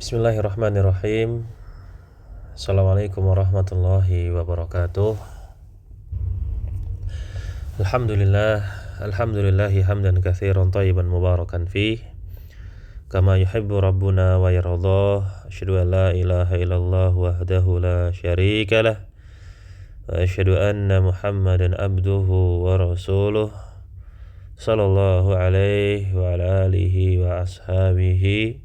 Bismillahirrahmanirrahim. Assalamualaikum warahmatullahi wabarakatuh. Alhamdulillahi hamdan katsiran thayyiban mubarakan fih kama yuhibbu rabbuna wa yardah. Asyhadu an la ilaha illallah wahdahu la syarika lah wa asyhadu anna Muhammadan abduhu wa rasuluh sallallahu alaihi wa ala alihi wa ashabihi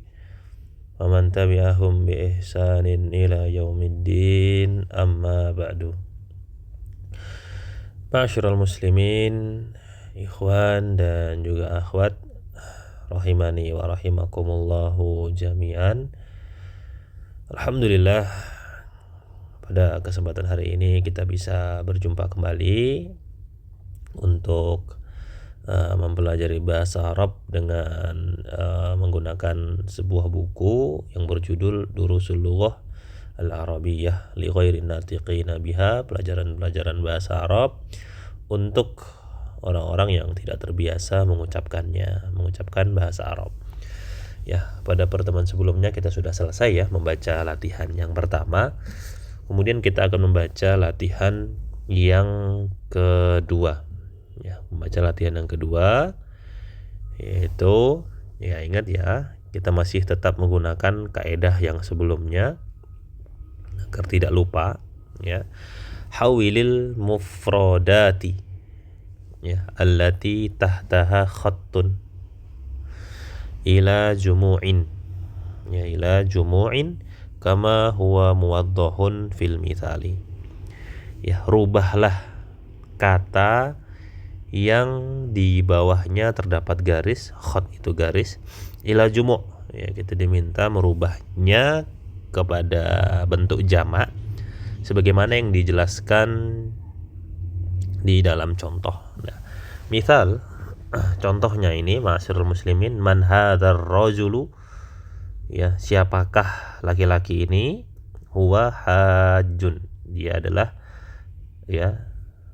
wa man tabi'ahum bi ihsanin ila yaumiddin, amma ba'du. Ma'asyiral muslimin, ikhwan dan juga akhwat rahimani wa rahimakumullahu jami'an. Alhamdulillah, pada kesempatan hari ini kita bisa berjumpa kembali untuk mempelajari bahasa Arab dengan menggunakan sebuah buku yang berjudul Durusul Lughah Al-Arabiyyah li ghairi natiqina biha, pelajaran-pelajaran bahasa Arab untuk orang-orang yang tidak terbiasa mengucapkan bahasa Arab. Ya, pada pertemuan sebelumnya kita sudah selesai ya membaca latihan yang pertama. Kemudian kita akan membaca latihan yang kedua. Ya, membaca latihan yang kedua yaitu, ya ingat ya, kita masih tetap menggunakan kaedah yang sebelumnya agar tidak lupa ya. Hawilil mufradati ya allati tahtaha khattun ila jumu'in kama huwa muwaddahun fil mithali. Ya, rubahlah kata yang di bawahnya terdapat garis, khat itu garis, ila jumu', ya kita diminta merubahnya kepada bentuk jamak sebagaimana yang dijelaskan di dalam contoh. Nah, misal contohnya ini, ma'asyiral muslimin, man hadzal rajulu, ya siapakah laki-laki ini, huwa hajjun, dia adalah ya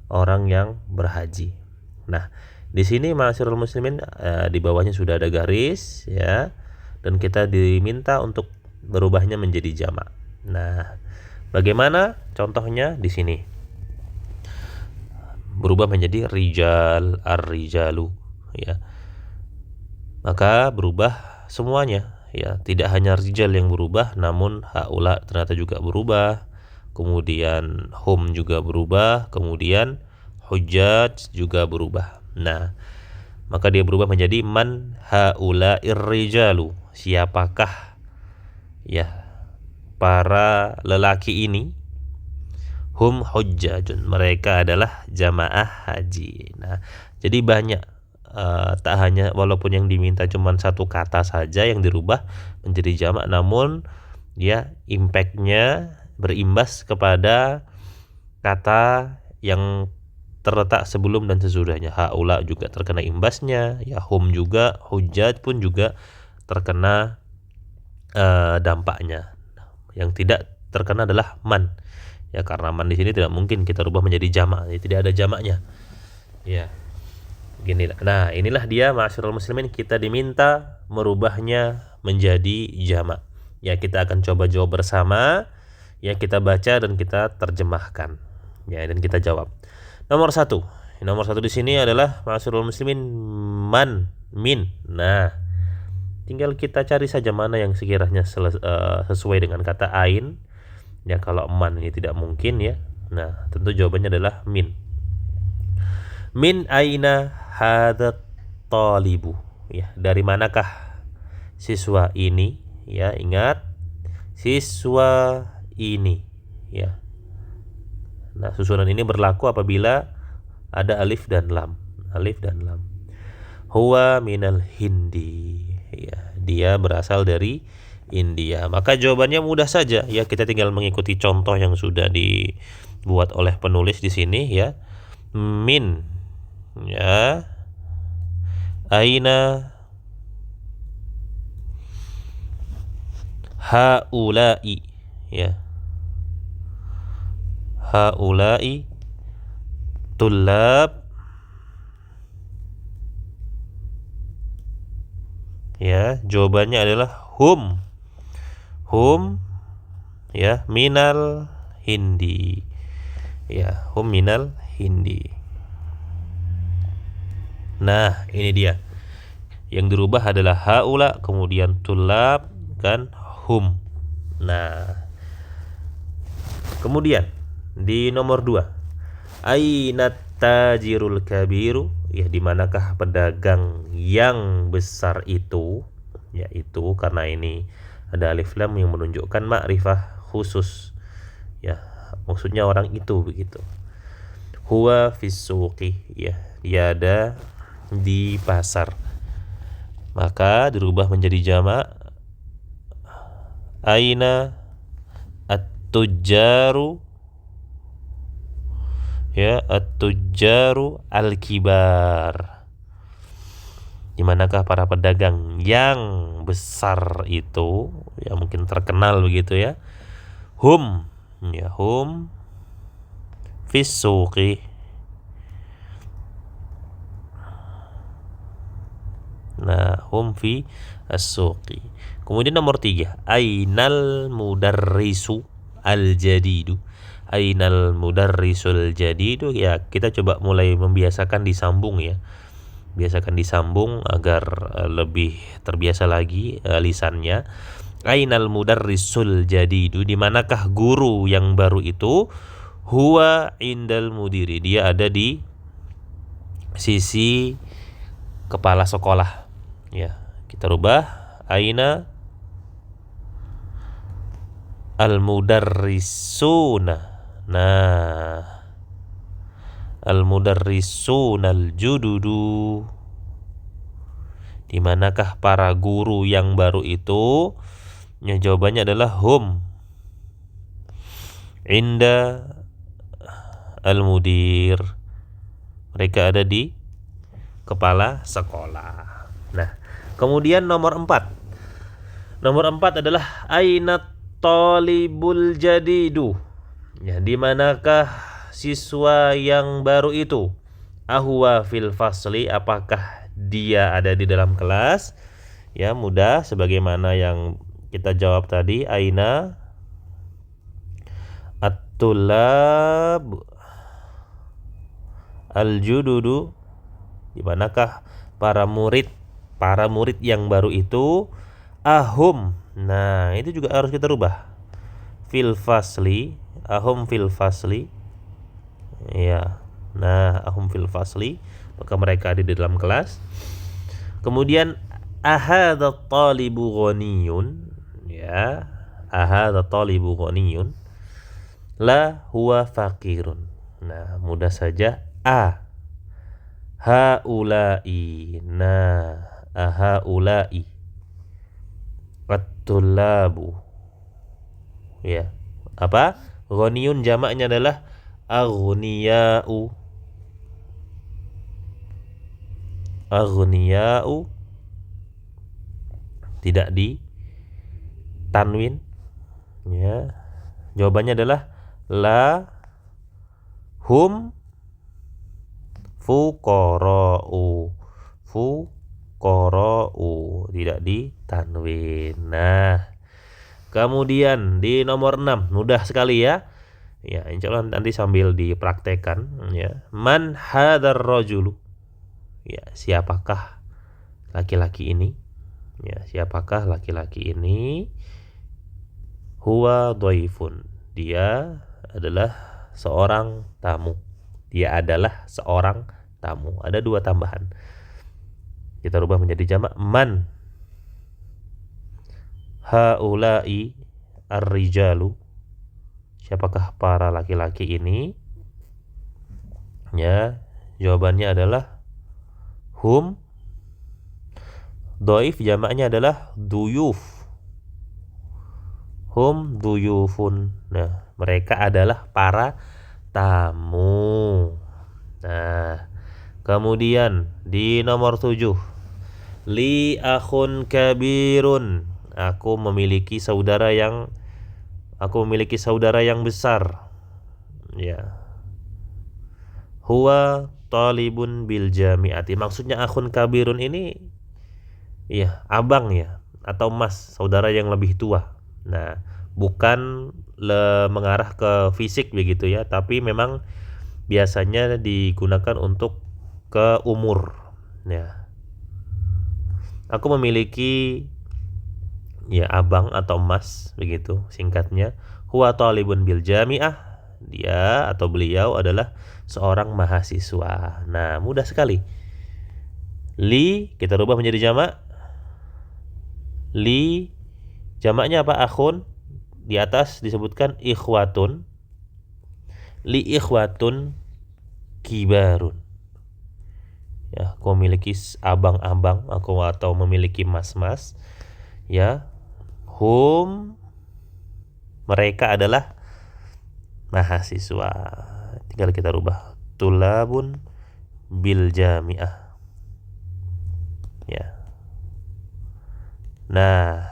orang yang berhaji. Nah, di sini ma'asyiral muslimin, di bawahnya sudah ada garis ya, dan kita diminta untuk berubahnya menjadi jamak. Nah, bagaimana contohnya di sini? Berubah menjadi rijal, ar-rijalu ya. Maka berubah semuanya ya, tidak hanya rijal yang berubah, namun haula ternyata juga berubah. Kemudian hum juga berubah, kemudian hujjaj juga berubah. Nah, maka dia berubah menjadi man haula irrijalu, siapakah ya para lelaki ini, hum hujjajun, mereka adalah jamaah haji. Nah, jadi banyak, tak hanya, walaupun yang diminta cuma satu kata saja yang dirubah menjadi jamak, namun ya impactnya berimbas kepada kata yang terletak sebelum dan sesudahnya. Haula juga terkena imbasnya, ya hum juga, hujjaj pun juga terkena dampaknya. Yang tidak terkena adalah man. Ya, karena man di sini tidak mungkin kita rubah menjadi jamak, ya, tidak ada jamaknya. Ya. Beginilah. Nah, inilah dia ma'asyiral muslimin, kita diminta merubahnya menjadi jamak. Ya, kita akan coba jawab bersama. Ya, kita baca dan kita terjemahkan. Ya, dan kita jawab. Nomor satu di sini adalah ma'asyiral muslimin man, min. Nah, tinggal kita cari saja mana yang sekiranya sesuai dengan kata ain. Ya, kalau man ini tidak mungkin ya. Nah, tentu jawabannya adalah min. Min aina hadat talibu, ya dari manakah siswa ini, ya ingat siswa ini ya. Nah, susunan ini berlaku apabila ada alif dan lam. Huwa minal hindi, ya dia berasal dari India. Maka jawabannya mudah saja ya, kita tinggal mengikuti contoh yang sudah dibuat oleh penulis di sini ya. Min ya aina haula'i, ya haula'i tullab, ya jawabannya adalah hum Hum ya minal hindi. Ya, hum minal hindi. Nah, ini dia. Yang dirubah adalah haula, kemudian tulab, kan hum. Nah, kemudian di nomor 2, ainat tajirul kabiru, ya di manakah pedagang yang besar itu? Yaitu karena ini ada alif lam yang menunjukkan ma'rifah khusus. Ya, maksudnya orang itu begitu. Huwa fis suqi, ya, dia ada di pasar. Maka dirubah menjadi jamak aina at-tujjaru, ya, at-tujjaru al-kibar. Di manakah para pedagang yang besar itu, ya mungkin terkenal begitu ya. Hum, ya hum fis suqi. Nah, hum fi as-suqi. Kemudian nomor 3, ainal mudarrisu al-jadidu. Ainal mudarrisul jadidu, ya kita coba mulai membiasakan disambung ya. Biasakan disambung agar lebih terbiasa lagi lisannya. Ainal mudarrisul jadidu, di manakah guru yang baru itu? Huwa indal mudiri, dia ada di sisi kepala sekolah. Ya, kita rubah aina al mudarrisuna. Nah, al mudarrisuna al jududu, di manakah para guru yang baru itu? Ya, jawabannya adalah hum inda al mudir, mereka ada di kepala sekolah. Nah, kemudian nomor 4. Nomor 4 adalah ainat talibul jadidu. Ya, di manakah siswa yang baru itu? Ahwa fil fasli, apakah dia ada di dalam kelas? Ya, mudah sebagaimana yang kita jawab tadi, aina at-tulab al-jududu, di manakah para murid yang baru itu? Ahum. Nah, itu juga harus kita rubah. Fil fasli, ahum fil fasli. Ya. Nah, ahum fil fasli, maka mereka ada di dalam kelas. Kemudian ahadha talibu ghaniyun, ya. Ahadha talibu ghaniyun, la huwa faqirun. Nah, mudah saja a. Haula'i. Nah, haula'i at-tullabu. Ya. Apa? Ghaniyun jamaknya adalah aghniya'u. Aghniya'u, tidak di tanwin. Ya. Jawabannya adalah la hum fuqara'u. Fuqara'u, tidak di tanwin. Nah, kemudian di nomor 6, mudah sekali ya. Ya, insyaallah nanti sambil dipraktekkan ya. Man hadzal rajulu. Ya, siapakah laki-laki ini? Ya, siapakah laki-laki ini? Huwa dhaifun. Dia adalah seorang tamu. Dia adalah seorang tamu. Ada 2 tambahan. Kita rubah menjadi jamak man. Haula'i ar-rijalu. Siapakah para laki-laki ini? Ya, jawabannya adalah hum. Dhaif jamaknya adalah duyuf. Hum duyufun. Nah, mereka adalah para tamu. Nah, kemudian di nomor 7, li akhun kabirun. Aku memiliki saudara yang besar. Ya. Huwa talibun bil jami'ati. Maksudnya akhun kabirun ini ya abang ya atau mas, saudara yang lebih tua. Nah, bukan mengarah ke fisik begitu ya, tapi memang biasanya digunakan untuk ke umur. Ya, aku memiliki ya abang atau mas begitu singkatnya. Huwa talibun bil jami'ah. Dia atau beliau adalah seorang mahasiswa. Nah, mudah sekali. Li kita rubah menjadi jamak. Li jamaknya apa? Akhun. Di atas disebutkan ikhwatun. Li ikhwatun kibarun. Ya, aku memiliki abang-abang, aku atau memiliki mas-mas. Ya, mereka adalah mahasiswa. Tinggal kita rubah tulabun bil jami'ah. Ya. Nah,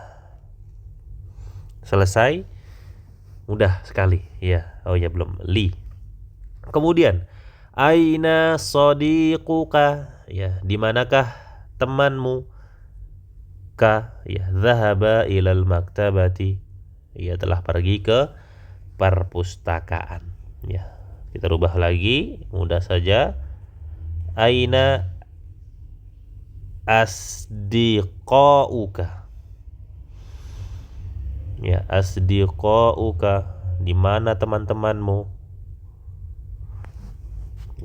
selesai. Mudah sekali. Ya. Oh ya belum. Li. Kemudian aina sadiquka? Ya, di manakah temanmu? Ka, ya, zahaba ilal maktabati. Ia telah pergi ke perpustakaan. Ya. Kita rubah lagi, mudah saja. Aina asdiqauka? Ya, asdiqauka, di mana teman-temanmu?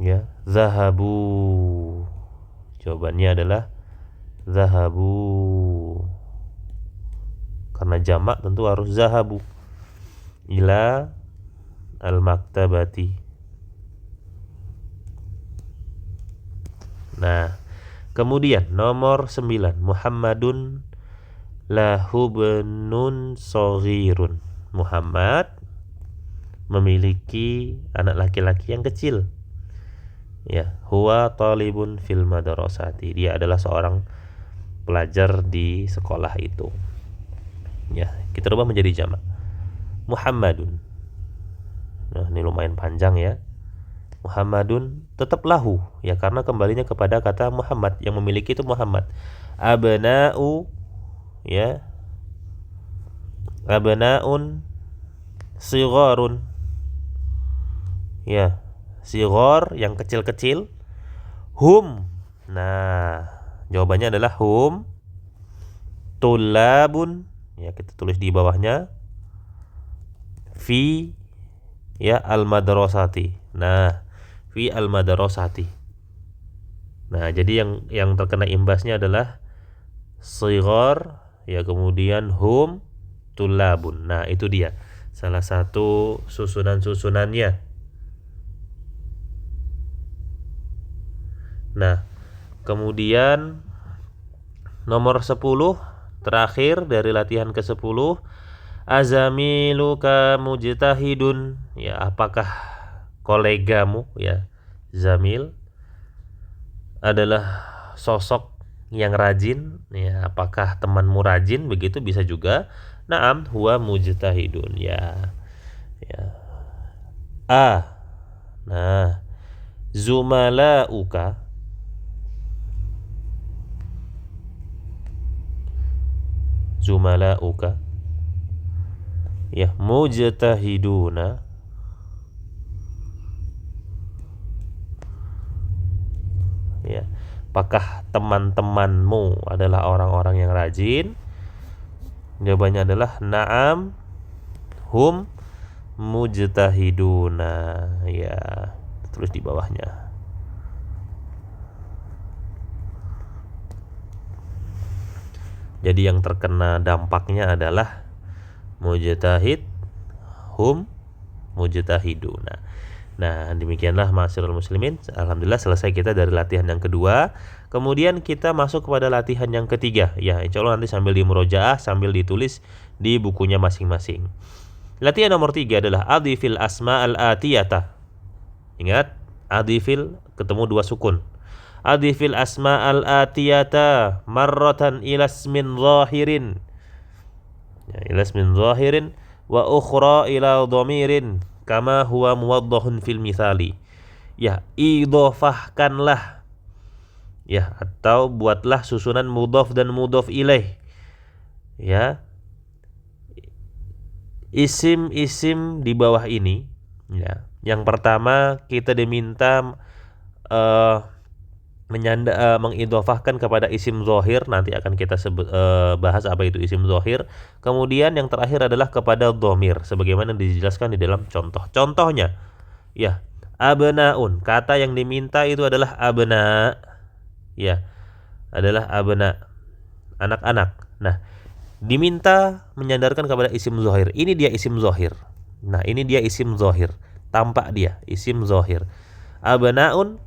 Ya, zahabu. Jawabannya adalah zahabu. Karena jamak tentu harus zahabu. Ila al-maktabati. Nah, kemudian nomor 9, Muhammadun lahu benun soghirun. Muhammad memiliki anak laki-laki yang kecil. Ya, huwa talibun fil madrasati. Dia adalah seorang pelajar di sekolah itu. Ya, kita rubah menjadi jamak. Muhammadun. Nah, ini lumayan panjang ya. Muhammadun tetap lahu ya, karena kembalinya kepada kata Muhammad, yang memiliki itu Muhammad. Abna'u, ya, abna'un sigharun. Ya, sighar yang kecil-kecil. Hum. Nah, jawabannya adalah hum tulabun. Ya, kita tulis di bawahnya fi, ya, al-madrasati. Nah, fi al-madrasati. Nah, jadi yang terkena imbasnya adalah shighar, ya, kemudian hum tulabun. Nah, itu dia salah satu susunan-susunannya. Nah, kemudian nomor 10 terakhir dari latihan ke-10, azamiluka mujtahidun. Ya, apakah kolegamu, ya, zamil adalah sosok yang rajin, ya, apakah temanmu rajin? Begitu bisa juga. Naam huwa mujtahidun, ya. Ya. Nah, zumalauka. Zumalauka, ya, mujtahiduna. Ya, apakah teman-temanmu adalah orang-orang yang rajin? Jawabannya adalah na'am hum mujtahiduna. Ya, tulis di bawahnya. Jadi yang terkena dampaknya adalah mujtahid, hum mujtahiduna. Nah, demikianlah ma'asyiral muslimin. Alhamdulillah selesai kita dari latihan yang kedua. Kemudian kita masuk kepada latihan yang ketiga. Ya, insya Allah nanti sambil dimurojaah, sambil ditulis di bukunya masing-masing. Latihan nomor 3 adalah adhifil asma al-atiyata. Ingat, adhifil ketemu dua sukun. Adhifil asma al-atiyata marratan ilasmin zahirin. Ya, ilasmin zahirin wa ukhra ila dhamirin kama huwa muwaddahun fil mithali. Ya, idhofahkanlah, ya, atau buatlah susunan mudhaf dan mudhaf ilaih. Ya, Isim-isim di bawah ini, ya. Yang pertama kita diminta eh, mengidhofahkan kepada isim zahir, nanti akan kita bahas apa itu isim zahir. Kemudian yang terakhir adalah kepada dhamir sebagaimana dijelaskan di dalam contoh. Contohnya, ya, abnaun. Kata yang diminta itu adalah abna, ya, adalah abna, anak-anak. Nah, diminta menyandarkan kepada isim zahir. Ini dia isim zahir. Nah, ini dia isim zahir. Tampak dia isim zahir. Abnaun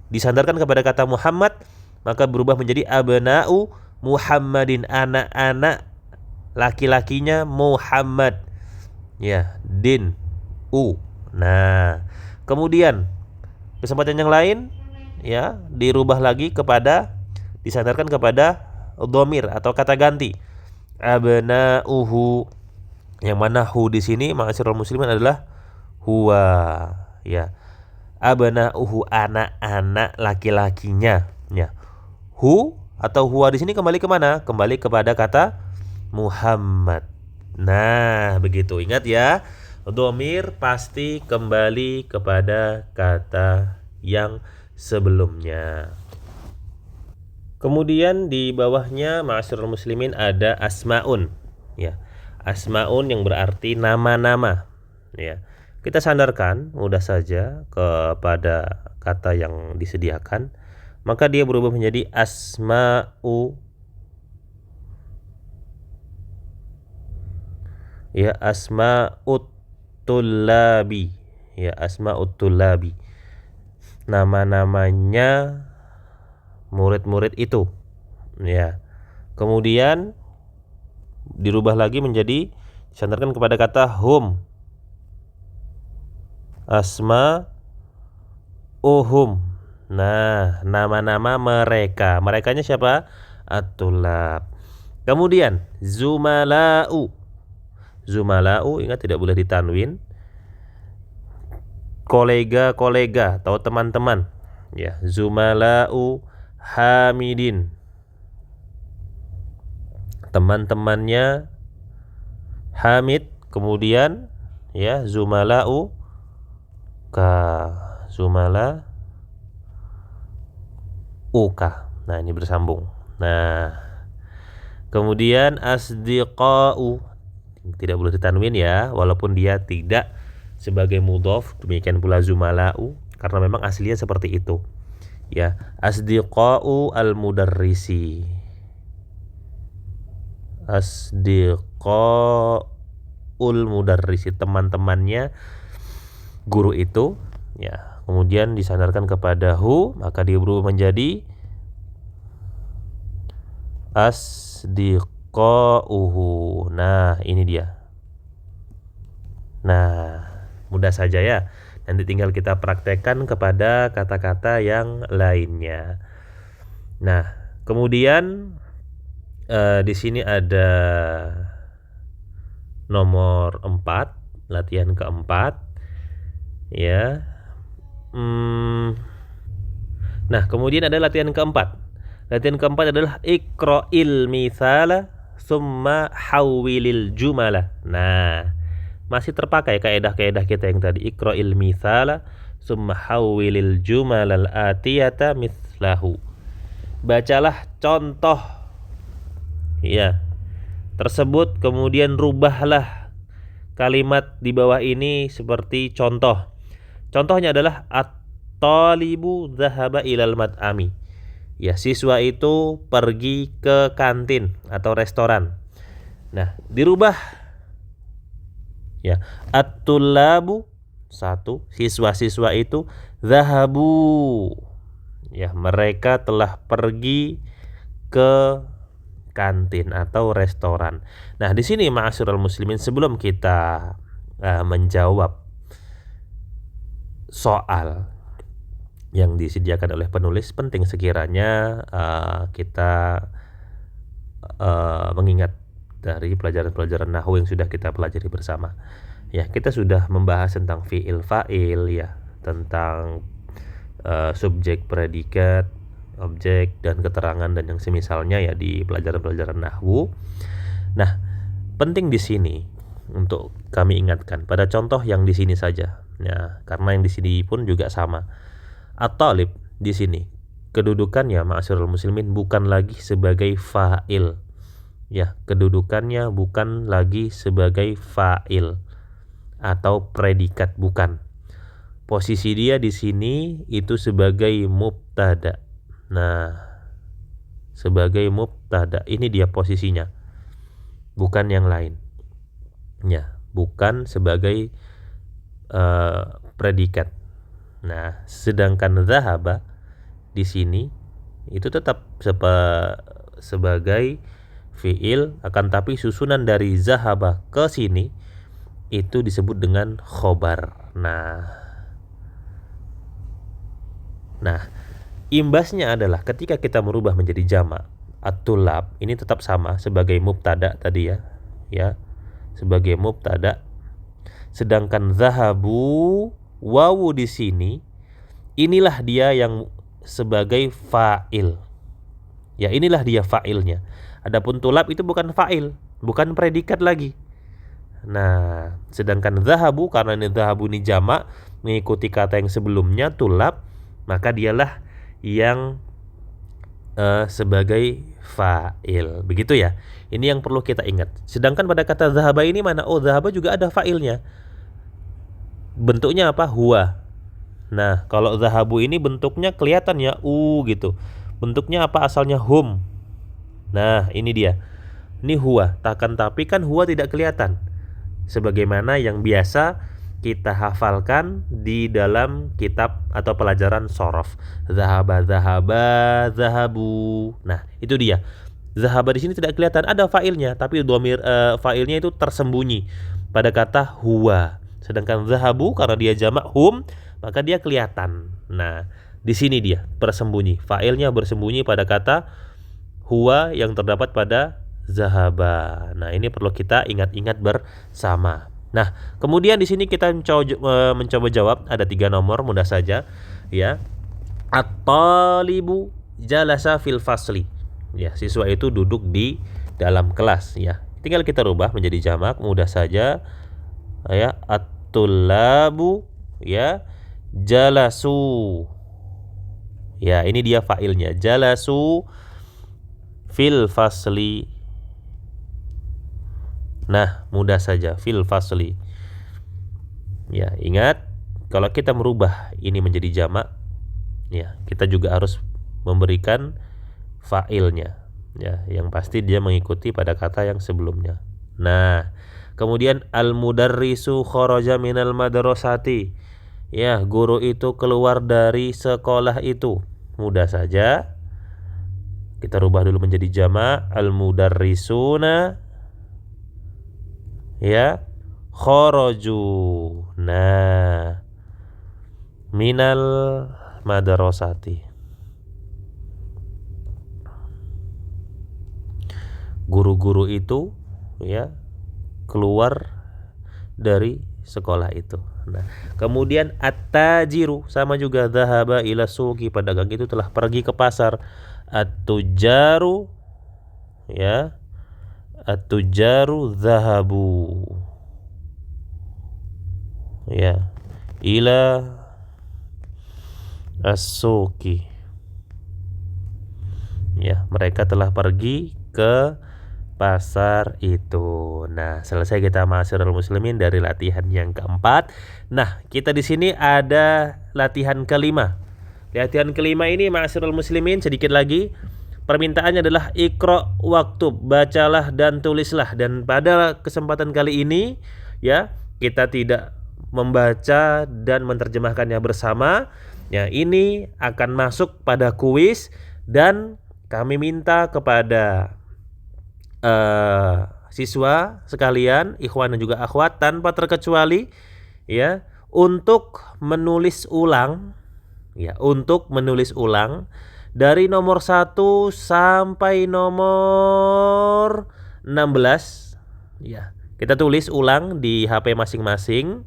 disandarkan kepada kata Muhammad, maka berubah menjadi abna'u Muhammadin, anak-anak laki-lakinya Muhammad. Ya, din u. Nah, kemudian kesempatan yang lain, ya, dirubah lagi kepada disandarkan kepada dhamir atau kata ganti. Abna'uhu, yang mana hu di sini ma'asyiral muslimin adalah huwa, ya. Abna'uhu, anak-anak laki-lakinya, ya. Hu atau huwa di sini kembali kemana? Kembali kepada kata Muhammad. Nah, begitu. Ingat ya, dhamir pasti kembali kepada kata yang sebelumnya. Kemudian di bawahnya ma'asyiral muslimin ada asmaun, ya. Asmaun yang berarti nama-nama, ya. Kita sandarkan mudah saja kepada kata yang disediakan, maka dia berubah menjadi asma'u, ya, asma'ut tullabi, ya, asma'ut tullabi. Nama-namanya murid-murid itu, ya. Kemudian dirubah lagi menjadi disandarkan kepada kata hum, asma uhum. Nah, nama-nama mereka. Merekanya siapa? At-tulab. Kemudian zumala'u. Zumala'u, ingat tidak boleh ditanwin. Kolega-kolega atau teman-teman, ya. Zumala'u hamidin, teman-temannya Hamid. Kemudian, ya, zumala'u ka, zumala uka. Nah, ini bersambung. Nah, kemudian asdiqa'u, tidak boleh ditanwin, ya, walaupun dia tidak sebagai mudhof. Demikian pula zumala'u, karena memang aslinya seperti itu, ya. Asdiqa'u al-mudarrisi, asdiqa'ul mudarrisi, teman-temannya guru itu, ya. Kemudian disandarkan kepada hu, maka dia berubah menjadi asdiqa'uhu. Nah, ini dia. Nah, mudah saja ya. Nanti tinggal kita praktekkan kepada kata-kata yang lainnya. Nah, kemudian di sini ada nomor 4, latihan keempat, ya. Nah, kemudian ada latihan keempat. Latihan keempat adalah iqra'il mithala summa hawwilil jumala. Nah, masih terpakai kaedah-kaedah kita yang tadi. Iqra'il mithala summa hawwilil jumalal atiyata mithlahu. Bacalah contoh, ya, tersebut, kemudian rubahlah kalimat di bawah ini seperti contoh. Contohnya adalah at-talibu dhahaba ilal mat'ami. Ya, siswa itu pergi ke kantin atau restoran. Nah, dirubah, ya, at-tullabu, satu, siswa-siswa itu dhahabu, ya, mereka telah pergi ke kantin atau restoran. Nah, di sini ma'asyiral muslimin, sebelum kita menjawab soal yang disediakan oleh penulis, penting sekiranya kita mengingat dari pelajaran-pelajaran nahwu yang sudah kita pelajari bersama. Ya, kita sudah membahas tentang fi'il fa'il, ya, tentang subjek, predikat, objek, dan keterangan dan yang semisalnya, ya, di pelajaran-pelajaran nahwu. Nah, penting di sini untuk kami ingatkan pada contoh yang di sini saja. Ya, karena yang di sini pun juga sama. At-talib di sini kedudukannya ma'asyiral muslimin bukan lagi sebagai fa'il. Ya, kedudukannya bukan lagi sebagai fa'il atau predikat, bukan. Posisi dia di sini itu sebagai mubtada. Nah, sebagai mubtada. Ini dia posisinya. Bukan yang lain. Ya, bukan sebagai predikat. Nah, sedangkan zahaba di sini itu tetap sebagai fiil, akan tapi susunan dari zahaba ke sini itu disebut dengan khobar. Nah, imbasnya adalah ketika kita merubah menjadi jamak, at-tulab ini tetap sama sebagai mubtada tadi ya, sebagai mubtada. Sedangkan zahabu wawu di sini inilah dia yang sebagai fa'il. Ya, inilah dia fa'ilnya. Adapun tulab itu bukan fa'il, bukan predikat lagi. Nah, sedangkan zahabu, karena ini zahabu ini jamak mengikuti kata yang sebelumnya tulab, maka dialah yang sebagai fa'il. Begitu ya. Ini yang perlu kita ingat. Sedangkan pada kata zahaba ini mana? Oh, zahaba juga ada fa'ilnya. Bentuknya apa? Huwa. Nah, kalau zahabu ini bentuknya kelihatan ya, gitu. Bentuknya apa asalnya? Hum. Nah, ini dia. Ini huwa. Takkan tapi kan huwa tidak kelihatan. Sebagaimana yang biasa kita hafalkan di dalam kitab atau pelajaran shorof. Zahaba, zahaba, zahabu. Nah, itu dia. Zahaba di sini tidak kelihatan, ada fa'ilnya, tapi dhamir fa'ilnya itu tersembunyi pada kata huwa. Sedangkan zahabu karena dia jamak hum, maka dia kelihatan. Nah, di sini dia bersembunyi. Fa'ilnya bersembunyi pada kata huwa yang terdapat pada zahaba. Nah, ini perlu kita ingat-ingat bersama. Nah, kemudian di sini kita mencoba jawab, ada 3 nomor, mudah saja ya. At-talibu jalasa fil fasli. Ya, siswa itu duduk di dalam kelas ya. Tinggal kita rubah menjadi jamak, mudah saja. Ya, at-tullabu ya, jalasu. Ya, ini dia fa'ilnya. Jalasu fil fasli. Nah, mudah saja, fil fasli. Ya, ingat kalau kita merubah ini menjadi jamak, ya, kita juga harus memberikan fa'ilnya. Ya, yang pasti dia mengikuti pada kata yang sebelumnya. Nah, kemudian al-mudarrisu kharaja minal madrasati. Ya, guru itu keluar dari sekolah itu. Mudah saja. Kita rubah dulu menjadi jamak, al-mudarrisuna ya, kharaju. Nah, minal madrasati. Guru-guru itu ya keluar dari sekolah itu. Nah, kemudian at-tajiru sama juga, dhahaba ila suqi, pedagang itu telah pergi ke pasar. At-tujaru ya, at-tujaru dhahabu ya ila as-suqi. Ya, mereka telah pergi ke pasar itu. Nah, selesai kita ma'asyiral muslimin dari latihan yang keempat. Nah, kita di sini ada latihan kelima. Latihan kelima ini ma'asyiral muslimin sedikit lagi. Permintaannya adalah iqra waktub, bacalah dan tulislah. Dan pada kesempatan kali ini ya, kita tidak membaca dan menerjemahkannya bersama. Ya, ini akan masuk pada kuis dan kami minta kepada siswa sekalian, ikhwan dan juga akhwat tanpa terkecuali ya, untuk menulis ulang ya, untuk menulis ulang dari nomor 1 sampai nomor 16 ya. Kita tulis ulang di HP masing-masing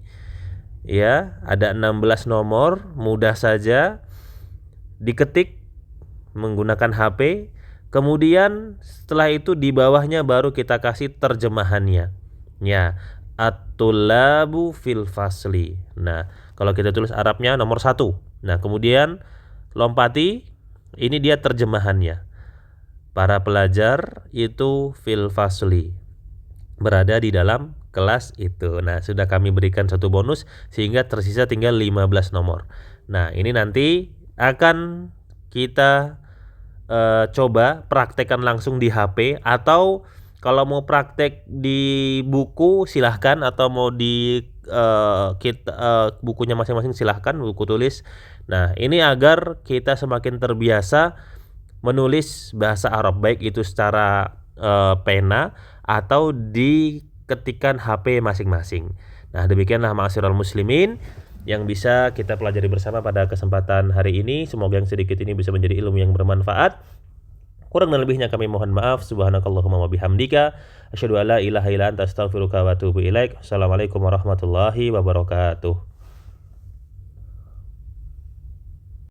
ya, ada 16 nomor, mudah saja diketik menggunakan HP. Kemudian setelah itu di bawahnya baru kita kasih terjemahannya. Ya, at-tullabu fil fasli. Nah, kalau kita tulis Arabnya nomor 1. Nah, kemudian lompati, ini dia terjemahannya. Para pelajar itu fil fasli, berada di dalam kelas itu. Nah, sudah kami berikan satu bonus sehingga tersisa tinggal 15 nomor. Nah, ini nanti akan kita coba praktekkan langsung di HP, atau kalau mau praktek di buku silahkan, atau mau di bukunya masing-masing silahkan, buku tulis. Nah, ini agar kita semakin terbiasa menulis bahasa Arab, baik itu secara pena atau di ketikan HP masing-masing. Nah, demikianlah ma'asyiral muslimin yang bisa kita pelajari bersama pada kesempatan hari ini. Semoga yang sedikit ini bisa menjadi ilmu yang bermanfaat. Kurang dan lebihnya kami mohon maaf. Subhanakallahumma wa bihamdika asyhadu an la ilaha illa anta astaghfiruka wa atubu ilaik. Assalamualaikum warahmatullahi wabarakatuh.